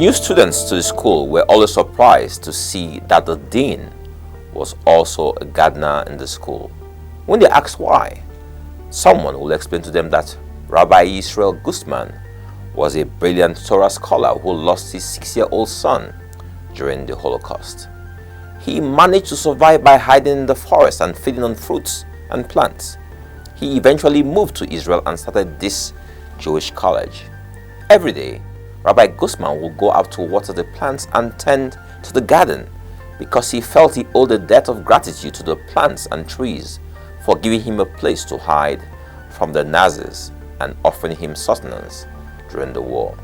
New students to the school were always surprised to see that the dean was also a gardener in the school. When they asked why, someone will explain to them that Rabbi Israel Guzman was a brilliant Torah scholar who lost his 6-year-old son during the Holocaust. He managed to survive by hiding in the forest and feeding on fruits and plants. He eventually moved to Israel and started this Jewish college. Every day, Rabbi Guzman would go out to water the plants and tend to the garden because he felt he owed a debt of gratitude to the plants and trees for giving him a place to hide from the Nazis and offering him sustenance during the war.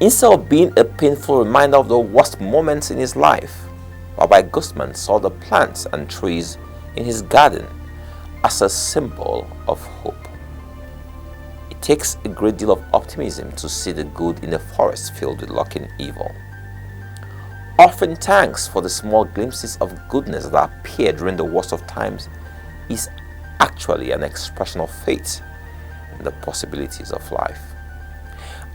Instead of being a painful reminder of the worst moments in his life, Rabbi Guzman saw the plants and trees in his garden as a symbol of hope. It takes a great deal of optimism to see the good in a forest filled with lurking evil. Offering thanks for the small glimpses of goodness that appear during the worst of times is actually an expression of faith in the possibilities of life.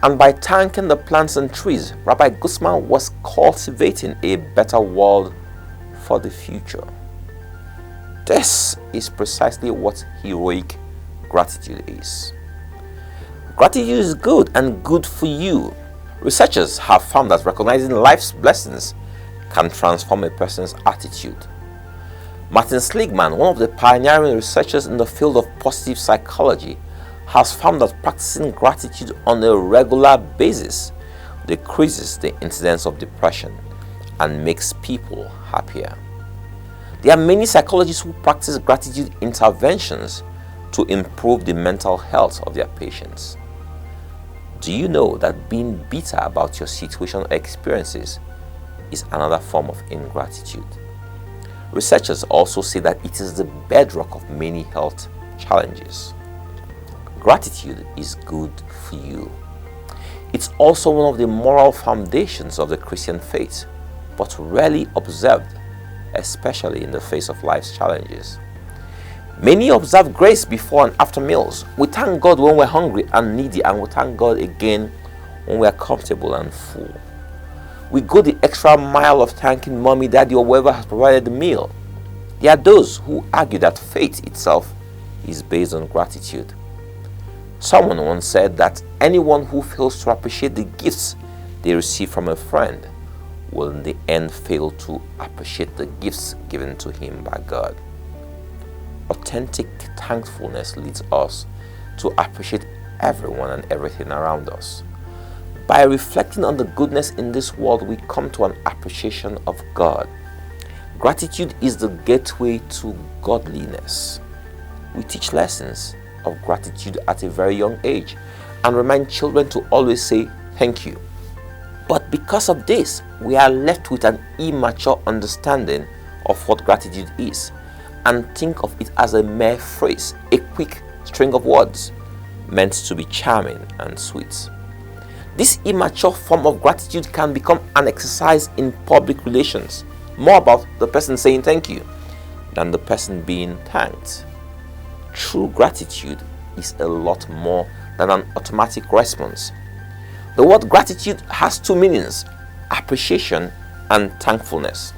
And by thanking the plants and trees, Rabbi Guzman was cultivating a better world for the future. This is precisely what heroic gratitude is. Gratitude is good and good for you. Researchers have found that recognizing life's blessings can transform a person's attitude. Martin Seligman, one of the pioneering researchers in the field of positive psychology, has found that practicing gratitude on a regular basis decreases the incidence of depression and makes people happier. There are many psychologists who practice gratitude interventions to improve the mental health of their patients. Do you know that being bitter about your situation or experiences is another form of ingratitude? Researchers also say that it is the bedrock of many health challenges. Gratitude is good for you. It's also one of the moral foundations of the Christian faith, but rarely observed, especially in the face of life's challenges. Many observe grace before and after meals. We thank God when we're hungry and needy, and we thank God again when we're comfortable and full. We go the extra mile of thanking mommy, daddy, or whoever has provided the meal. There are those who argue that faith itself is based on gratitude. Someone once said that anyone who fails to appreciate the gifts they receive from a friend will in the end fail to appreciate the gifts given to him by God. Authentic thankfulness leads us to appreciate everyone and everything around us. By reflecting on the goodness in this world, we come to an appreciation of God. Gratitude is the gateway to godliness. We teach lessons of gratitude at a very young age and remind children to always say thank you. But because of this, we are left with an immature understanding of what gratitude is and think of it as a mere phrase, a quick string of words meant to be charming and sweet. This immature form of gratitude can become an exercise in public relations, more about the person saying thank you than the person being thanked. True gratitude is a lot more than an automatic response. The word gratitude has two meanings: appreciation and thankfulness.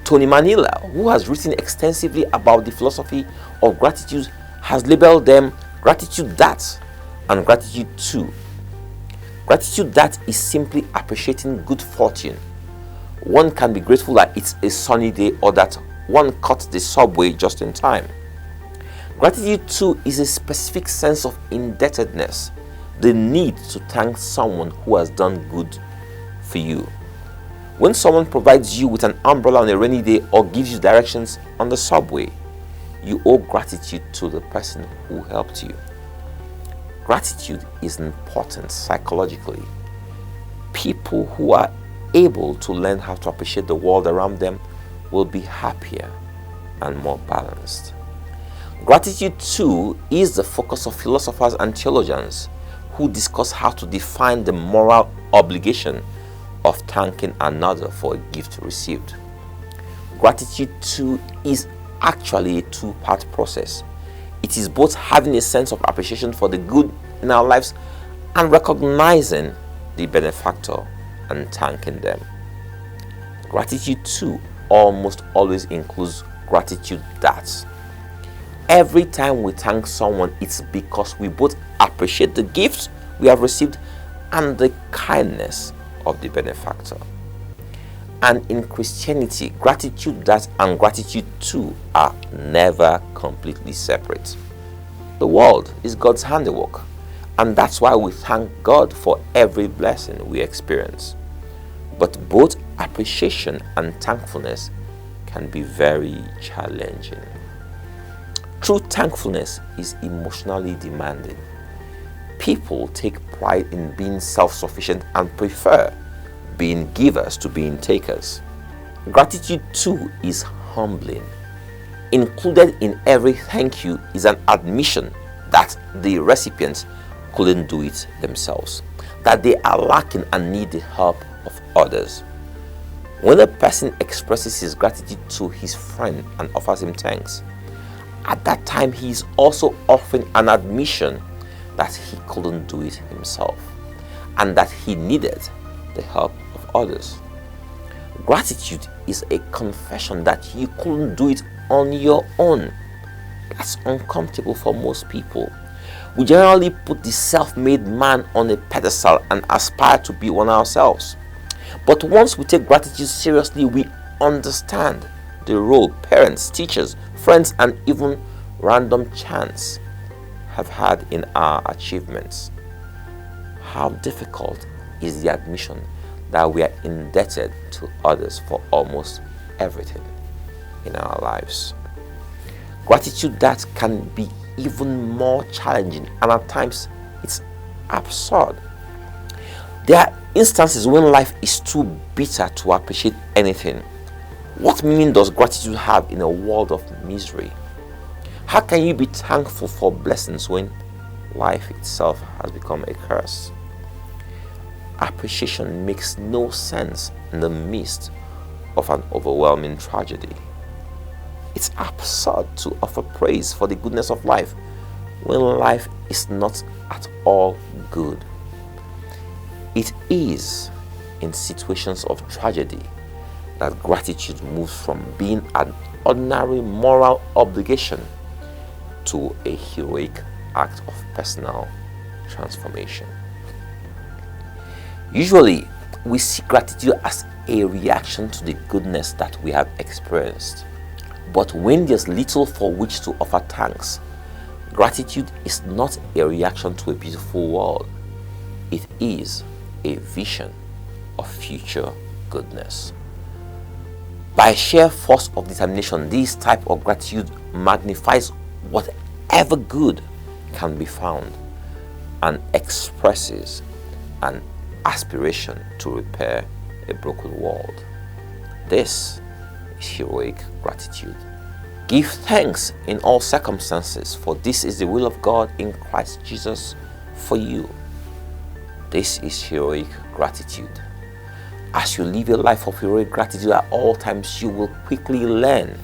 Tony Manila, who has written extensively about the philosophy of gratitude, has labeled them gratitude that and gratitude to. Gratitude that is simply appreciating good fortune. One can be grateful that it's a sunny day or that one caught the subway just in time. Gratitude too is a specific sense of indebtedness, the need to thank someone who has done good for you. When someone provides you with an umbrella on a rainy day or gives you directions on the subway, you owe gratitude to the person who helped you. Gratitude is important psychologically. People who are able to learn how to appreciate the world around them will be happier and more balanced. Gratitude too is the focus of philosophers and theologians who discuss how to define the moral obligation of thanking another for a gift received. Gratitude too is actually a two-part process. It is both having a sense of appreciation for the good in our lives and recognizing the benefactor and thanking them. Gratitude too almost always includes gratitude that every time we thank someone, it's because we both appreciate the gifts we have received and the kindness of the benefactor. And in Christianity, gratitude that and gratitude too are never completely separate. The world is God's handiwork, and that's why we thank God for every blessing we experience. But both appreciation and thankfulness can be very challenging. True thankfulness is emotionally demanding. People take pride in being self-sufficient and prefer being givers to being takers. Gratitude too is humbling. Included in every thank you is an admission that the recipients couldn't do it themselves, that they are lacking and need the help of others. When a person expresses his gratitude to his friend and offers him thanks, at that time he is also offering an admission that he couldn't do it himself and that he needed the help of others. Gratitude is a confession that you couldn't do it on your own. That's uncomfortable for most people. We generally put the self-made man on a pedestal and aspire to be one ourselves. But once we take gratitude seriously, we understand the role parents, teachers, friends, and even random chance have had in our achievements. How difficult is the admission that we are indebted to others for almost everything in our lives. Gratitude that can be even more challenging, and at times it's absurd. There are instances when life is too bitter to appreciate anything. What meaning does gratitude have in a world of misery? How can you be thankful for blessings when life itself has become a curse? Appreciation makes no sense in the midst of an overwhelming tragedy. It's absurd to offer praise for the goodness of life when life is not at all good. It is in situations of tragedy that gratitude moves from being an ordinary moral obligation to a heroic act of personal transformation. Usually, we see gratitude as a reaction to the goodness that we have experienced. But when there's little for which to offer thanks, gratitude is not a reaction to a beautiful world. It is a vision of future goodness. By sheer force of determination, this type of gratitude magnifies whatever good can be found and expresses an aspiration to repair a broken world. This is heroic gratitude. Give thanks in all circumstances, for this is the will of God in Christ Jesus for you. This is heroic gratitude. As you live a life of heroic gratitude at all times, you will quickly learn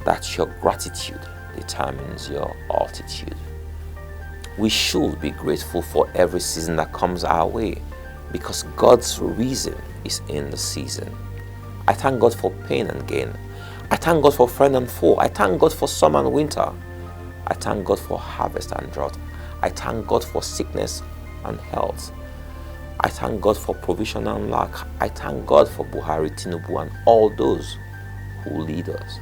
that your gratitude determines your altitude. We should be grateful for every season that comes our way, because God's reason is in the season. I thank God for pain and gain. I thank God for friend and foe. I thank God for summer and winter. I thank God for harvest and drought. I thank God for sickness and health. I thank God for provision and lack. I thank God for Buhari, Tinubu, and all those who lead us.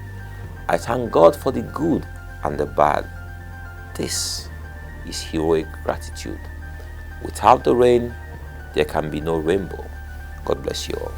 I thank God for the good and the bad. This is heroic gratitude. Without the rain, there can be no rainbow. God bless you all.